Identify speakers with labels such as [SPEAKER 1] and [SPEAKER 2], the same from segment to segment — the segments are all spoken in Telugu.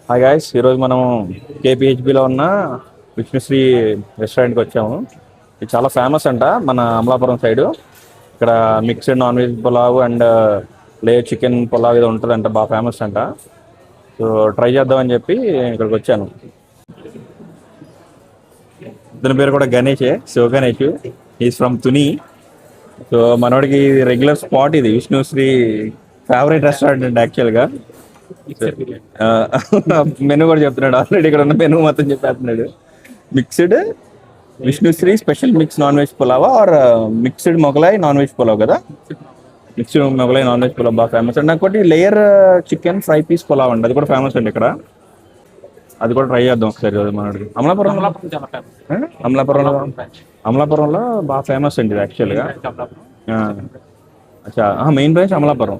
[SPEAKER 1] హాయ్ గాయ్స్, ఈరోజు మనం కేపీహెచ్బిలో ఉన్న విష్ణుశ్రీ రెస్టారెంట్కి వచ్చాము. ఇది చాలా ఫేమస్ అంట మన అమలాపురం సైడు. ఇక్కడ mixed non veg pulao and layer chicken pulao ఇది ఉంటుందంట, బాగా ఫేమస్ అంట. సో ట్రై చేద్దామని చెప్పి ఇక్కడికి వచ్చాను. ఇతని పేరు కూడా గణేషే, Shiva Ganesh. Is from Tuni. So మనోడికి రెగ్యులర్ స్పాట్ ఇది, విష్ణుశ్రీ ఫేవరెట్ రెస్టారెంట్ అండి యాక్చువల్గా. మెనూ కూడా చెప్తున్నాడు ఆల్రెడీ, ఇక్కడ ఉన్న మెనూ మొత్తం చెప్పేస్తున్నాడు. Mixed Vishnusri special mix non veg పులావా or mixed Mughlai non veg pulao కదా. Mixed Mughlai non veg pulao బాగా ఫేమస్ అండి. ఇంకోటి layer chicken fry piece pulao అండి, అది కూడా ఫేమస్ అండి ఇక్కడ. అది కూడా ట్రై చేద్దాం ఒకసారి మనకి. అమలాపురంలో అమలాపురంలో బాగా ఫేమస్ అండి ఇది యాక్చువల్గా. అచ్చా, main branch Amalapuram.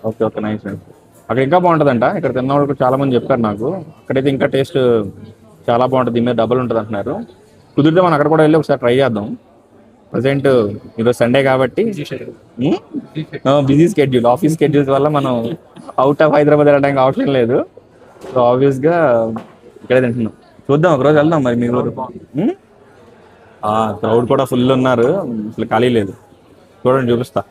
[SPEAKER 1] Okay okay, nice అండి. అక్కడ ఇంకా బాగుంటుందంట, ఇక్కడ తిన్న వాళ్ళు చాలా మంది చెప్పారు నాకు. అక్కడైతే ఇంకా టేస్ట్ చాలా బాగుంటుంది, దీని మీద డబల్ ఉంటుంది అంటున్నారు. కుదిరితే మనం అక్కడ కూడా వెళ్ళి ఒకసారి ట్రై చేద్దాం. ప్రజెంట్ ఈరోజు సండే కాబట్టి బిజీ స్కెడ్యూల్, ఆఫీస్ స్కెడ్యూల్స్ వల్ల మనం అవుట్ ఆఫ్ హైదరాబాద్ వెళ్ళడానికి ఆప్షన్ లేదు. సో ఆబ్వియస్గా ఇక్కడే తింటున్నాం. చూద్దాం, ఒకరోజు వెళ్దాం మరి మీ ఊరు. క్రౌడ్ కూడా ఫుల్ ఉన్నారు, అసలు ఖాళీ లేదు. చూడండి, చూపిస్తా.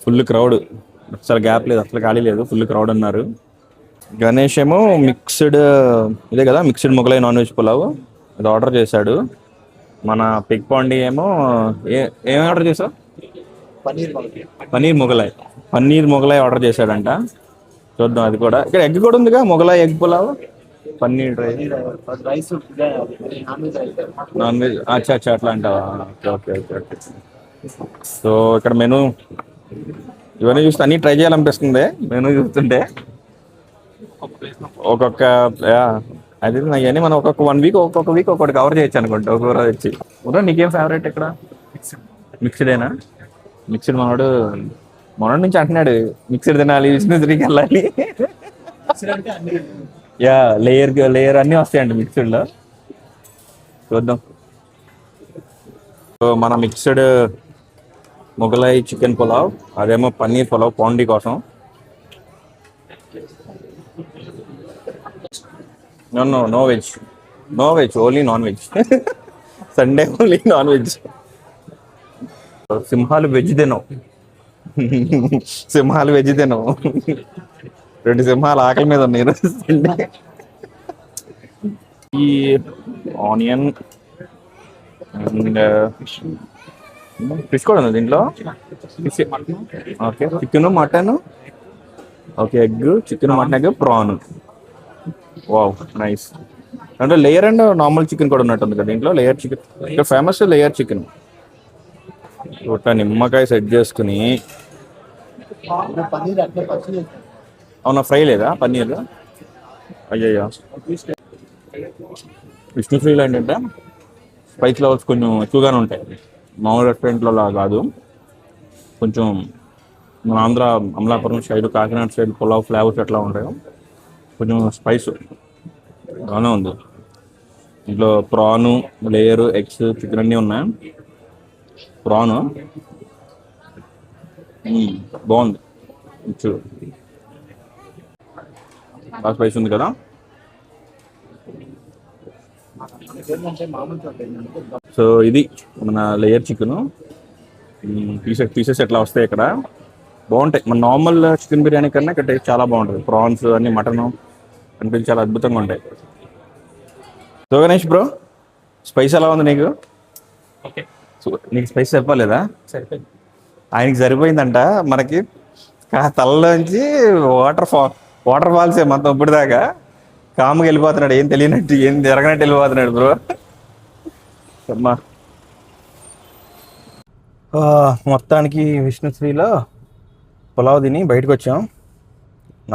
[SPEAKER 1] ఫుల్ క్రౌడ్, అసలు గ్యాప్ లేదు, అసలు ఖాళీ లేదు, ఫుల్ క్రౌడ్ ఉన్నారు. గణేష్ ఏమో మిక్స్డ్ ఇదే కదా, mixed Mughlai non veg pulao ఇది ఆర్డర్ చేశాడు. మన పిక్ పాండి ఏమో ఏమేమి ఆర్డర్ చేసావు? పన్నీర్ మొగలాయ్ ఆర్డర్ చేశాడంట. చూద్దాం అది కూడా. ఇక్కడ ఎగ్ కూడా ఉందిగా, Mughlai egg pulao, paneer rice, non veg. అచ్చా అచ్చా, అట్లా అంటావా? Okay okay okay. సో ఇక్కడ మెనూ ఇవన్నీ చూస్తే అన్నీ ట్రై చేయాలనిపిస్తుంది మెనూ చూస్తుంటే. ఒక్కొక్క అది ఇవన్నీ మనం ఒక్కొక్క 1 వీక్ ఒక్కొక్క వీక్ ఒక్కొక్కటి కవర్ చేయొచ్చు అనుకుంటా, ఒక్కొక్క రోజు వచ్చి. నీకేం ఫేవరెట్ ఇక్కడ? మిక్స్డేనా? మిక్స్డ్ మనోడు నుంచి అంటున్నాడు మిక్స్డ్ తినాలి, విష్ణుశ్రీకి వెళ్ళాలి. లేయర్ అన్నీ వస్తాయండి మిక్స్డ్లో. చూద్దాం. సో మన మిక్స్డ్ మొగలాయ్ చికెన్ పులావ్, అదేమో పన్నీర్ పులావ్ పాండీ కోసం. No veg, only non veg. Sunday only non veg. సింహాలు వెజ్ తినవు, సింహాలు వెజ్ తినవు. 2 సింహాలు ఆకలి మీద ఉన్నాయి. ఈ ఆనియన్ అండ్ ఫిష్ కూడా ఉంది దీంట్లో. Okay, chicken mutton, okay, egg, chicken mutton egg, prawn. Wow, nice. అంటే లేయర్ అండ్ నార్మల్ చికెన్ కూడా ఉన్నట్టుంది కదా దీంట్లో. లేయర్ చికెన్ ఇక్కడ ఫేమస్, లేయర్ చికెన్. ఒక నిమ్మకాయ సెట్ చేసుకుని. అవునా, ఫ్రై లేదా పన్నీర్? అయ్యయ్యా. విష్ణుశ్రీలో ఏంటంటే స్పైస్ లెవెల్స్ కొంచెం ఎక్కువగానే ఉంటాయి, మామూలు రెస్టారెంట్లో కాదు. కొంచెం మన Andhra Amalapuram side, Kakinada side pulao flavours ఎట్లా ఉంటాయో కొంచెం స్పైస్ బాగానే ఉంది. ఇంట్లో ప్రాను, లేయరు, ఎగ్స్, చికెన్ అన్నీ ఉన్నాయి. ప్రాను బాగుంది, బాగా స్పైస్ ఉంది కదా. సో ఇది మన లేయర్ చికెన్. పీసెస్ ఎట్లా వస్తాయి ఇక్కడ, బాగుంటాయి. మన నార్మల్ చికెన్ బిర్యానీ కన్నా ఇక్కడ టేస్ట్ చాలా బాగుంటుంది. ప్రాన్స్ అన్ని, మటన్ అనిపించి చాలా అద్భుతంగా ఉంటాయి. సో గణేష్ బ్రో, స్పైస్ ఎలా ఉంది నీకు? నీకు స్పైస్ చెప్పలేదా? ఆయనకి సరిపోయిందంట. మనకి తలలోంచి వాటర్ ఫాల్సే మొత్తం ఇప్పుడు దాకా. కామ్గా వెళ్ళిపోతున్నాడు, ఏం తెలియనట్టు, ఏం జరగనట్టు వెళ్ళిపోతున్నాడు బ్రో. అమ్మా, మొత్తానికి విష్ణుశ్రీలో పులావ్ తిని బయటకు వచ్చాం.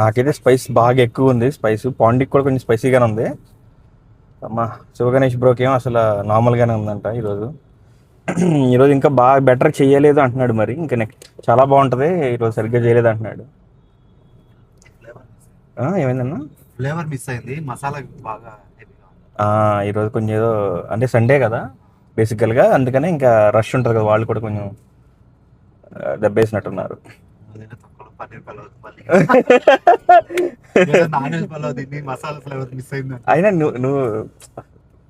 [SPEAKER 1] నాకైతే స్పైస్ బాగా ఎక్కువ ఉంది. స్పైస్ పాండిక్ కూడా కొంచెం స్పైసీగానే ఉంది. అమ్మా, శివగణేష్ బ్రోకి ఏమో అసలు నార్మల్గానే ఉందంట ఈరోజు. ఇంకా బాగా బెటర్ చేయలేదు అంటున్నాడు. మరి ఇంకా నెక్స్ట్ చాలా బాగుంటుంది, ఈరోజు సరిగ్గా చేయలేదు అంటున్నాడు. ఏమైందన్నా?
[SPEAKER 2] ఫ్లేవర్ మిస్ అయింది, మసాలా బాగా.
[SPEAKER 1] ఈరోజు కొంచెం ఏదో అంటే సండే కదా బేసికల్గా, అందుకనే ఇంకా రష్ ఉంటుంది కదా, వాళ్ళు కూడా కొంచెం దెబ్బేసినట్టున్నారు.
[SPEAKER 2] పన్నీర్ పలావ్ మళ్ళీ నాన్ వెజ్ పలావ్ తిని మసాలా ఫ్లేవర్ మిస్ అయింది.
[SPEAKER 1] అయినా నువ్వు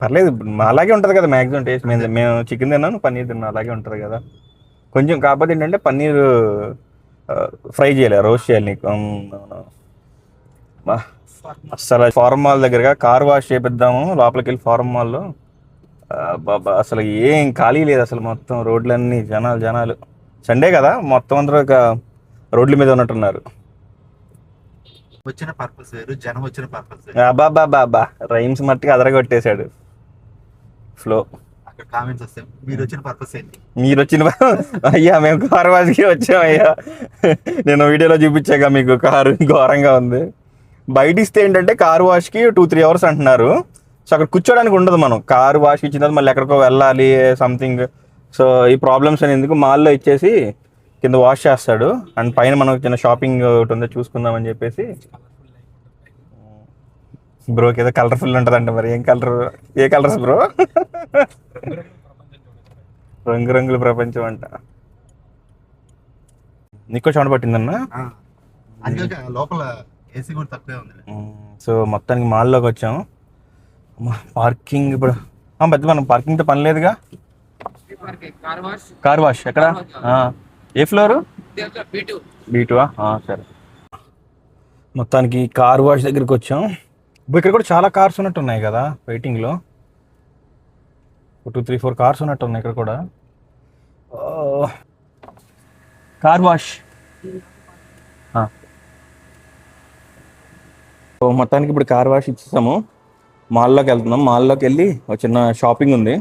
[SPEAKER 1] పర్లేదు, అలాగే ఉంటుంది కదా మ్యాక్సిమం టేస్ట్. మేము చికెన్ తిన్నాను, పన్నీర్ తిన్నాను, అలాగే ఉంటుంది కదా కొంచెం. కాకపోతే ఏంటంటే పన్నీర్ ఫ్రై చేయాలి, రోస్ట్ చేయాలి నీకు. అసలు ఫార్మ్ మాల్ దగ్గరగా కార్ వాష్ చేపిద్దాము లోపలికి వెళ్ళి ఫార్మ్ మాల్లో. బాబా అసలు ఏం ఖాళీ లేదు అసలు, మొత్తం రోడ్లన్నీ జనాలు. సండే కదా, మొత్తం అందరూ రోడ్ల మీద ఉన్నట్టున్నారు.
[SPEAKER 2] వచ్చిన పర్పస్ వేరు, జనం వచ్చిన పర్పస్ వేరు.
[SPEAKER 1] బాబా రైమ్స్ మట్టిగా అదరగొట్టేశాడు ఫ్లో.
[SPEAKER 2] అక్కడ కామెంట్స్ వస్తాయి, మీరు వచ్చిన పర్పస్ ఏంటి?
[SPEAKER 1] మీరు వచ్చిన అయ్యా మేము కార్ వాష్కి వచ్చాం అయ్యా. నేను వీడియోలో చూపించాక మీకు కారు ఘోరంగా ఉంది. బయట ఇస్తే ఏంటంటే కార్ వాష్కి 2-3 hours అంటున్నారు. సో అక్కడ కూర్చోడానికి ఉండదు, మనం కారు వాష్ ఇచ్చిన తర్వాత మళ్ళీ ఎక్కడికో వెళ్ళాలి సంథింగ్. సో ఈ ప్రాబ్లమ్స్ అని ఎందుకు, మాల్లో ఇచ్చేసి కింద వాష్ చేస్తాడు. అండ్ పైన మనకు చిన్న షాపింగ్ ఒకటి ఉందో చూసుకుందామని చెప్పేసి. బ్రోకి ఏదో కలర్ఫుల్ ఉంటుందంట, మరి ఏం కలర్, ఏ కలర్స్ బ్రో? రంగురంగుల ప్రపంచం అంట. నీకో చెమట పట్టిందన్నా?
[SPEAKER 2] అందుకే లోపల ఏసీ కూడా తక్కువే ఉంది.
[SPEAKER 1] సో మొత్తానికి మాల్లోకి వచ్చాము. పార్కింగ్ ఇప్పుడు పెద్ద మనం పార్కింగ్తో పని లేదుగా. కార్ వాష్ ఎక్కడ? ఏ ఫ్లోరు? B2. సరే. మొత్తానికి కార్ వాష్ దగ్గరికి వచ్చాం. ఇక్కడ కూడా చాలా కార్స్ ఉన్నట్టు ఉన్నాయి కదా వెయిటింగ్లో. 2-3-4 కార్స్ ఉన్నట్టు ఉన్నాయి ఇక్కడ కూడా. Car wash. మొత్తానికి ఇప్పుడు కార్ వాష్ ఇచ్చేసాము. మాల్లోకి వెళ్తున్నాం. మాల్లోకి వెళ్ళి ఒక చిన్న షాపింగ్ ఉంది,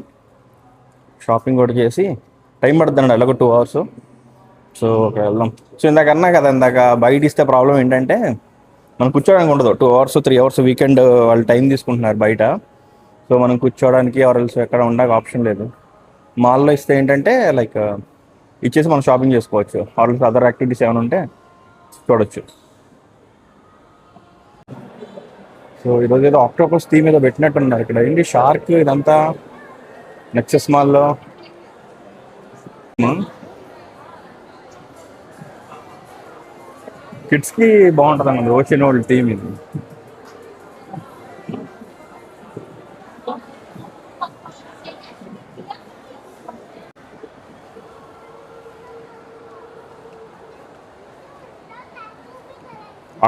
[SPEAKER 1] షాపింగ్ కూడా చేసి టైం పడుతుందండి అలాగ 2 hours. సో వెళ్దాం. సో ఇందాక అన్నా కదా, ఇందాక బయట ఇస్తే ప్రాబ్లం ఏంటంటే మనం కూర్చోడానికి ఉండదు. 2 hours 3 hours వీకెండ్ వాళ్ళు టైం తీసుకుంటున్నారు బయట. సో మనం కూర్చోడానికి ఎవరు ఎక్కడ ఉండక ఆప్షన్ లేదు. మాల్లో ఇస్తే ఏంటంటే లైక్ ఇచ్చేసి మనం షాపింగ్ చేసుకోవచ్చు, ఆర్ఎల్స్ అదర్ యాక్టివిటీస్ ఏమైనా ఉంటే చూడొచ్చు. సో ఈరోజు ఏదో ఆక్టోపస్ థీమ్ ఏదో పెట్టినట్టున్నారు ఇక్కడ. ఏంటి షార్క్ ఇదంతా నెక్సెస్ మాల్లో. కిడ్స్కి బాగుంటుంది అన్నది ఓషన్ వరల్డ్ థీమ్ ఇది.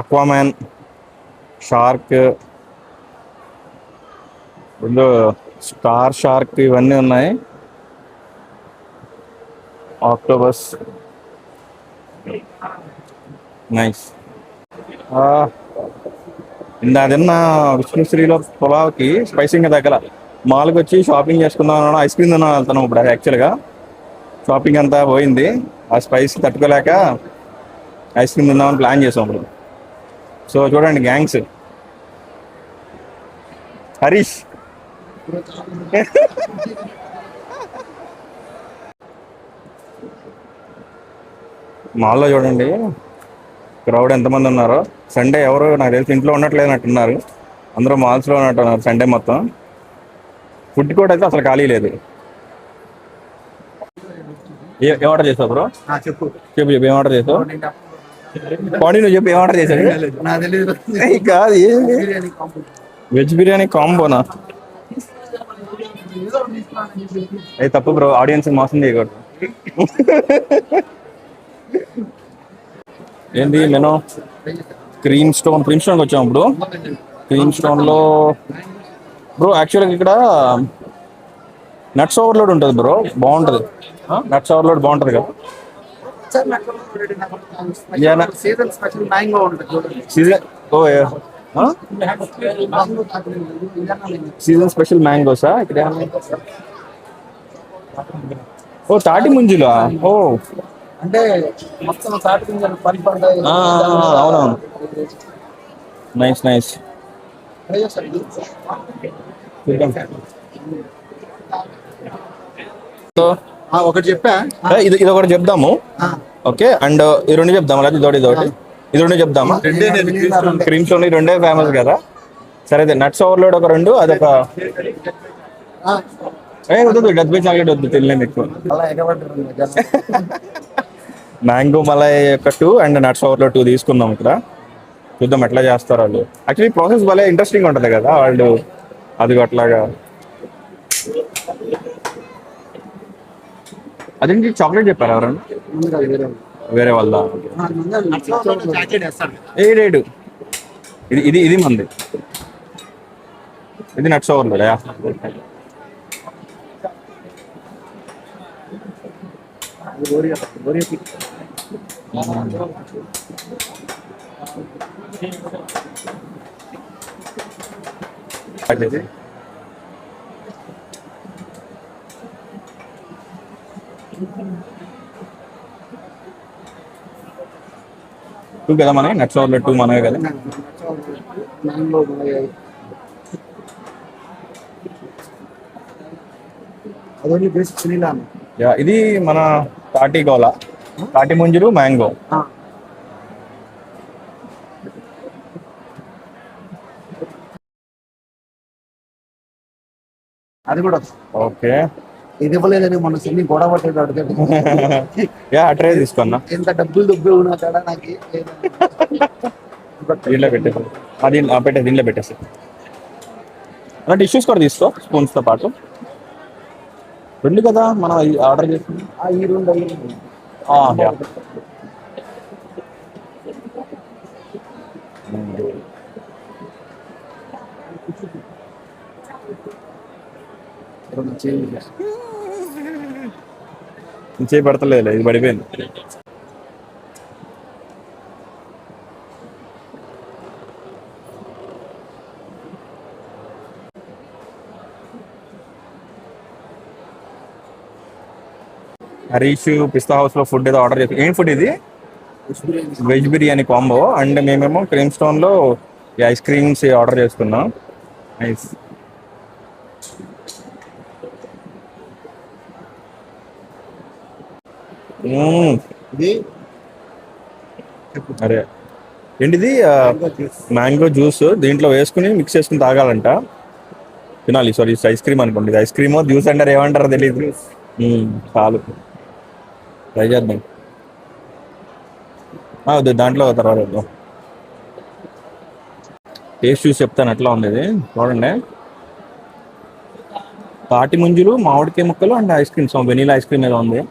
[SPEAKER 1] అక్వామ్యాన్, షార్క్, స్టార్ షార్క్ ఇవన్నీ ఉన్నాయి. Octopus nice. తిన్న విష్ణుశ్రీలో పులావ్కి స్పైసింగ్ దగ్గర మాల్కి వచ్చి షాపింగ్ చేసుకుందాం అన్నా, ఐస్ క్రీమ్ తిన్నా వెళ్తాను ఇప్పుడు. యాక్చువల్గా షాపింగ్ అంతా పోయింది, ఆ స్పైస్ తట్టుకోలేక ఐస్ క్రీమ్ తిందామని ప్లాన్ చేసాం ఇప్పుడు. సో చూడండి గ్యాంగ్స్. హరీష్ మాల్లో చూడండి క్రౌడ్ ఎంతమంది ఉన్నారో. సండే ఎవరు నాకు తెలిసి ఇంట్లో ఉన్నట్లేనట్టున్నారు, అందరూ మాల్స్లో ఉన్నట్టున్నారు సండే మొత్తం. ఫుడ్ కోర్ట్ అయితే అసలు ఖాళీ లేదు. ఏం ఆర్డర్ చేసావు బ్రో?
[SPEAKER 2] చెప్పు
[SPEAKER 1] చెప్పు ఏం ఆర్డర్ చేసావు? పాండి నువ్వు చెప్పు ఏం ఆర్డర్ చేశాడు? కాదు, వెజ్ బిర్యానీ కాంబోనా? అది తప్పు బ్రో, ఆడియన్స్ మోసం చేయకూడదు. ఏంది నేను క్రీమ్ స్టోన్కి వచ్చాము ఇప్పుడు. క్రీమ్ స్టోన్లో బ్రో యాక్చువల్గా ఇక్కడ నట్స్ ఓవర్లోడ్ ఉంటుంది బ్రో, బాగుంటుంది. నట్స్ ఓవర్లోడ్ బాగుంటుంది కదా.
[SPEAKER 2] సీజన్ స్పెషల్ మ్యాంగో ఉంటుంది.
[SPEAKER 1] సీజన్ స్పెషల్ మ్యాంగోసా ఇక్కడ? ఓ తాటి ముంజులా? ఓ
[SPEAKER 2] అంటే మొత్తం తాటి ముంజలు పరిపడ్డాయి.
[SPEAKER 1] అవునవును, నైస్ నైస్.
[SPEAKER 2] ఒకటి చెప్పా,
[SPEAKER 1] ఇది ఒకటి చెప్దాము. ఓకే, అండ్ ఈ రెండు చెప్దాము, లేదా ఇదోటి ఇది రెండు చెప్దామా? క్రీమ్ స్టోన్ ఈ రెండే ఫేమస్ కదా. సరే అయితే నట్స్ ఓవర్లోడ్ ఒక రెండు, అదొక వద్దు డెత్ బై చాక్లెట్ వద్దు, తెలియలేదు ఎక్కువ. మ్యాంగో మలై ఒక 2 అండ్ నట్స్ ఓవర్లో 2 తీసుకున్నాం ఇక్కడ. చూద్దాం ఎట్లా చేస్తారు వాళ్ళు. యాక్చువల్లీ ప్రాసెస్ భలే ఇంట్రెస్టింగ్ ఉంటుంది కదా వాళ్ళు. అది అట్లాగా అదేంటి చాక్లెట్ చెప్పారు ఎవరన్నా?
[SPEAKER 2] ముందు కాదు వేరే
[SPEAKER 1] వేరే వాళ్ళ ఏడేడు. ఇది ఇది ఇది మంది. ఇది నట్స్ ఓవర్లో. టూ కదా మనకి నట్స్ ఓవర్లో 2 మనమే కదా.
[SPEAKER 2] మ్యాంగో అదొన్ని బేసిక్ చినిలా
[SPEAKER 1] యా ఇది మన తాటి గోల, తాటి ముంజులు, మ్యాంగో.
[SPEAKER 2] అది కూడా
[SPEAKER 1] ఓకే.
[SPEAKER 2] ఇది ఇవ్వలేదని మొన్న సిన్ని గొడవ పట్టేది అడిగాడు.
[SPEAKER 1] యా ట్రై తీసుకున్నా.
[SPEAKER 2] ఎంత డబ్బులు ఉన్నా కదా నాకు
[SPEAKER 1] దీంట్లో పెట్టేసి అది పెట్టే దీంట్లో పెట్టేసి అలా టిష్యూస్ కూడా తీసుకో స్పూన్స్తో పాటు. 2 కదా మనం ఆర్డర్ చేసింది.
[SPEAKER 2] ఈ రెండు
[SPEAKER 1] యా. చేయి పడతలేదు, ఇది పడిపోయింది. హరీష్ పిస్తా హౌస్లో ఫుడ్ ఏదో ఆర్డర్ చేసి. ఏం ఫుడ్ ఇది? Veg biryani combo. అండ్ మేమేమో క్రీమ్ స్టోన్లో ఈ ఐస్ క్రీమ్స్ ఆర్డర్ చేసుకున్నాం. నైస్. అరే ఏంటిది? మ్యాంగో జ్యూస్ దీంట్లో వేసుకుని మిక్స్ చేసుకుని తాగాలంట. తినాలి. సారీ ఐస్ క్రీమ్ అనుకోండి. ఇది ఐస్ క్రీమో జ్యూస్ అంటారు, ఏమంటారో తెలియదు. చాలు ట్రై చేద్దాం. వద్దు దాంట్లో తర్వాత వద్దాం. టేస్ట్ చూసి చెప్తాను ఎట్లా ఉంది ఇది. చూడండి, తాటి ముంజులు, మామిడికాయ ముక్కలు and ice cream. Vanilla ice cream ఏదో ఉంది.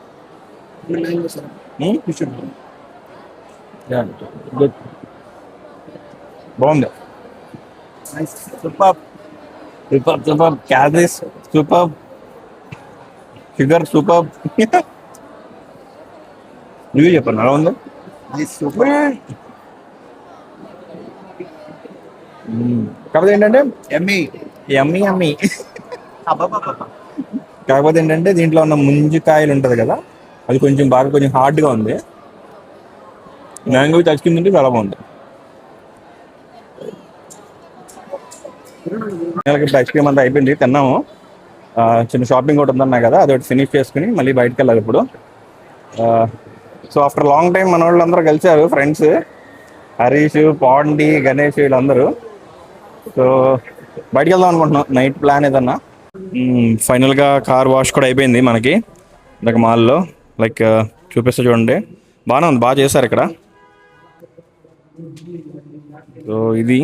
[SPEAKER 1] గుడ్, బాగుంది. Super super super. Calories super, sugar super. నువ్వు చెప్పండి అలా ఉంది. కాకపోతే ఏంటంటే
[SPEAKER 2] ఎమ్మి
[SPEAKER 1] యమ్మీ యమ్మీ. కాకపోతే ఏంటంటే దీంట్లో ఉన్న ముంజికాయలు ఉంటుంది కదా, అది కొంచెం హార్డ్గా ఉంది. మ్యాంగో ఐస్ క్రీమ్ తింటే చాలా బాగుంది. ఇప్పుడు ఐస్ క్రీమ్ అంతా అయిపోయింది, తిన్నాము. చిన్న షాపింగ్ ఒకటి ఉందన్నా కదా, అది ఒకటి ఫినిష్ చేసుకుని మళ్ళీ బయటకు వెళ్ళాలి ఇప్పుడు. సో ఆఫ్టర్ లాంగ్ టైం మన వాళ్ళందరూ కలిసారు, ఫ్రెండ్స్ హరీష్, పాండి, గణేష్ వీళ్ళందరూ. సో బయటకు వెళ్దాం అనుకుంటున్నాం, నైట్ ప్లాన్ ఏదన్నా. ఫైనల్గా కార్ వాష్ కూడా అయిపోయింది మనకి ఇందాక మాల్లో. లైక్ చూపిస్తా చూడండి, బాగానే ఉంది, బాగా చేశారు ఇక్కడ. సో ఇది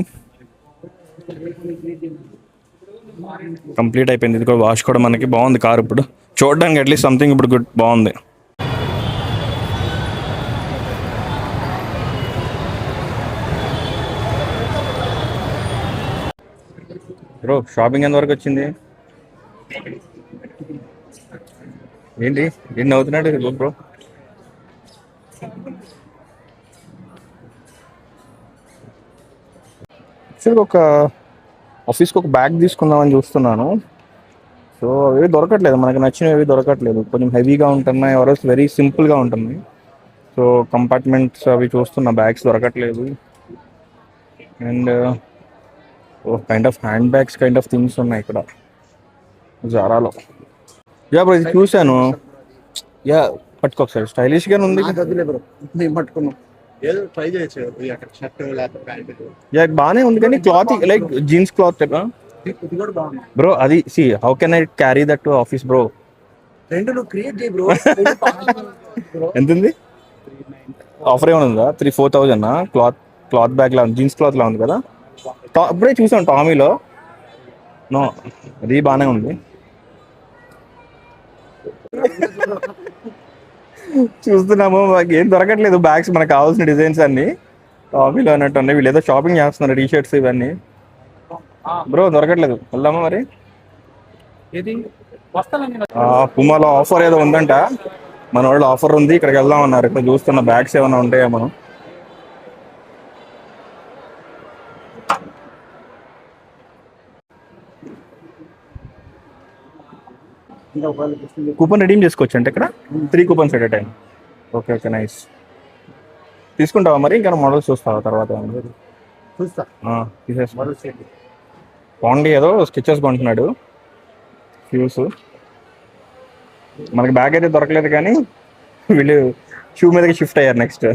[SPEAKER 1] కంప్లీట్ అయిపోయింది. ఇది కూడా వాష్ కూడా మనకి బాగుంది కార్ ఇప్పుడు చూడడానికి, అట్లీస్ట్ సంథింగ్ ఇప్పుడు గుడ్ బాగుంది. బ్రో షాపింగ్ ఎంత వరకు వచ్చింది? ఏంటి నవ్వుతున్నాడు బ్రో? యాక్చువల్గా ఒక ఆఫీస్కి ఒక బ్యాగ్ తీసుకుందామని చూస్తున్నాను. సో అవి దొరకట్లేదు, మనకి నచ్చినవి దొరకట్లేదు. కొంచెం హెవీగా ఉంటున్నాయి, ఆర్ఎల్స్ వెరీ సింపుల్గా ఉంటున్నాయి. సో కంపార్ట్మెంట్స్ అవి చూస్తున్న, బ్యాగ్స్ దొరకట్లేదు. And kind of hand bags kind of things ఉన్నాయి ఇక్కడ జారాలో. యా బ్రో ఇది చూశాను. యా పట్టుకో ఒకసారి, స్టైలిష్గానే ఉంది.
[SPEAKER 2] పట్టుకున్నాం,
[SPEAKER 3] ఏదో ట్రై చేయొచ్చు అక్కడ షర్ట్ లేకపోతే ప్యాంట్.
[SPEAKER 1] యా బాగానే ఉంది కానీ క్లాత్ లైక్ జీన్స్ క్లాత్
[SPEAKER 2] ఇది కూడా బాగుంది
[SPEAKER 1] బ్రో. అది see how can I carry that to office bro?
[SPEAKER 2] రెండు నువ్వు క్రియేట్ చేయి బ్రో.
[SPEAKER 1] ఎంత ఉంది? ఆఫర్ ఏమైనా ఉందా? 3-4,000 క్లాత్ క్లాత్ బ్యాగ్ లా జీన్స్ క్లాత్ లా ఉంది కదా. అప్పుడే చూసాం టామీలో. నో, అది బాగానే ఉంది. చూస్తున్నాము, మాకు ఏం దొరకట్లేదు బ్యాగ్స్ మనకు కావాల్సిన డిజైన్స్ అన్ని టామీలో అన్నట్టు ఉన్నాయి. వీళ్ళు ఏదో షాపింగ్ చేస్తున్నారు, టీ షర్ట్స్ ఇవన్నీ. బ్రో దొరకట్లేదు, వెళ్దామా మరి?
[SPEAKER 2] ఏది వస్తానండి.
[SPEAKER 1] పుమాలో ఆఫర్ ఏదో ఉందంట, మన వాళ్ళు ఆఫర్ ఉంది ఇక్కడికి వెళ్దాం అన్నారు. ఇక్కడ చూస్తున్న బ్యాగ్స్ ఏమైనా ఉంటాయా మనం. కూపన్ రెడీమ్ చేసుకోవచ్చు అంటే ఇక్కడ 3 coupons at time. Okay okay, nice. తీసుకుంటావా మరి? ఇంకా మోడల్స్ చూస్తావా తర్వాత?
[SPEAKER 3] చూస్తా.
[SPEAKER 1] తీసేస్తా. పాండి ఏదో స్టిచెస్ కొంటున్నాడు, షూస్. మనకి బ్యాగ్ అయితే దొరకలేదు కానీ వీళ్ళు షూ మీదకి షిఫ్ట్ అయ్యారు నెక్స్ట్.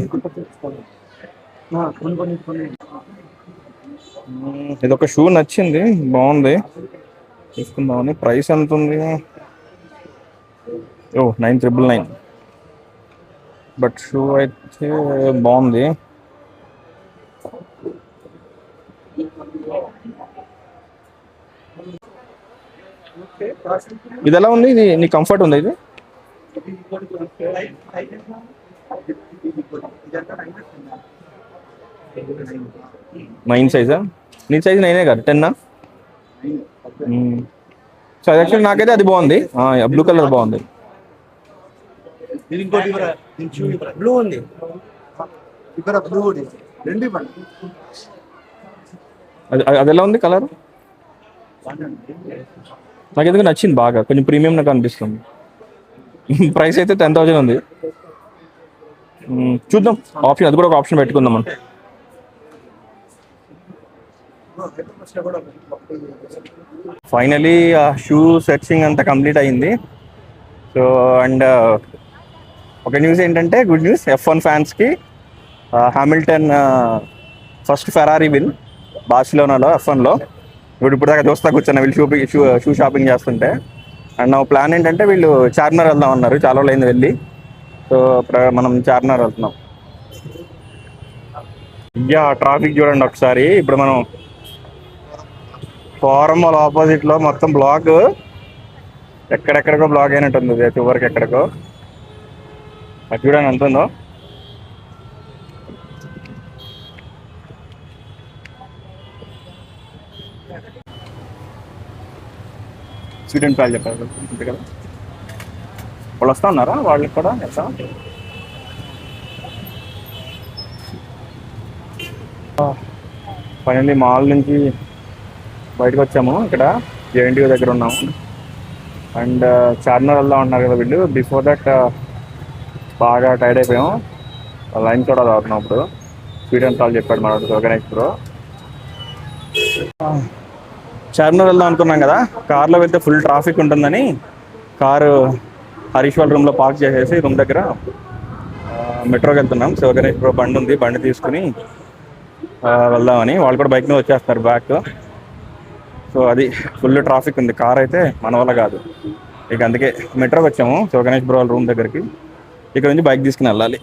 [SPEAKER 1] ఇది ఒక షూ నచ్చింది, బాగుంది, తీసుకుందామని. ప్రైస్ ఎంత ఉంది? 9,999. బట్ షూ అయితే బాగుంది. ఇది ఎలా ఉంది? ఇది నీ కంఫర్ట్ ఉంది? ఇది నైన్ సైజా? నీ సైజ్ 9 కాదు, 10. సో యాక్చువల్లీ నాకైతే అది బాగుంది, బ్లూ కలర్ బాగుంది.
[SPEAKER 3] బ్లూ ఉంది, బ్లూ రెండు ఇవ్వండి.
[SPEAKER 1] అది ఎలా ఉంది కలర్? నాకు ఎందుకు నచ్చింది బాగా, కొంచెం ప్రీమియం నాకు అనిపిస్తుంది. ప్రైస్ అయితే 10,000 ఉంది. చూద్దాం, ఆప్షన్ అది కూడా ఒక ఆప్షన్ పెట్టుకుందాం మనం. ఫైనలీ షూ సెర్చింగ్ అంతా కంప్లీట్ అయింది. సో అండ్ ఒక న్యూస్ ఏంటంటే, గుడ్ న్యూస్ F1 ఫ్యాన్స్కి. హామిల్టన్ ఫస్ట్ ఫెరారీ విన్ బార్సిలోనాలో F1లో. ఇప్పుడు దాకా చూస్తా కూర్చున్నా వీళ్ళు షూ షాపింగ్ చేస్తుంటే. అండ్ నా ప్లాన్ ఏంటంటే, వీళ్ళు చార్మినార్ వెళ్దాం అన్నారు, చాలా రోజులు అయింది వెళ్ళి. సో మనం చార్మినార్ వెళ్తున్నాం. ట్రాఫిక్ చూడండి ఒకసారి. ఇప్పుడు మనం ఫోరం మాల్ ఆపోజిట్లో మొత్తం బ్లాక్, ఎక్కడెక్కడికో బ్లాక్ అయినట్టుంది, చివరికి ఎక్కడికో. అది చూడండి ఎంత ఉందో. స్వీట్ అండ్ ఫ్రై చెప్పారు అంతే కదా. వాళ్ళు వస్తా ఉన్నారా? వాళ్ళకి కూడా ఎట్లా? ఫైనల్లీ మాల్ నుంచి బయటకు వచ్చాము. ఇక్కడ JNTU దగ్గర ఉన్నాము. అండ్ చార్మినార్ వెళ్దాం ఉన్నారు కదా వీళ్ళు. బిఫోర్ దట్ బాగా టైర్డ్ అయిపోయాము, లైన్ కూడా తాగుతున్నాం. ఇప్పుడు స్వీట్ అండ్ సాల్ట్ చెప్పాడు మన ఆర్గనైజ్ బ్రో. చార్మినార్ వెళ్దాం అనుకున్నాం కదా, కార్లో వెళ్తే ఫుల్ ట్రాఫిక్ ఉంటుందని కారు హరీష్ వాళ్ళ రూమ్లో పార్క్ చేసేసి రూమ్ దగ్గర మెట్రోకి వెళ్తున్నాం. సో ఆర్గనైజ్ బ్రో బండి ఉంది, బండి తీసుకుని వెళ్దామని. వాళ్ళు కూడా బైక్ మీద వచ్చేస్తారు బ్యాక్. సో అది ఫుల్ ట్రాఫిక్ ఉంది, కార్ అయితే మన వల్ల కాదు. ఇక అందుకే మెట్రోకి వచ్చాము. సో గణేష్ బ్రో వాళ్ళ రూమ్ దగ్గరికి. ఇక్కడ నుంచి బైక్ తీసుకుని వెళ్ళాలి.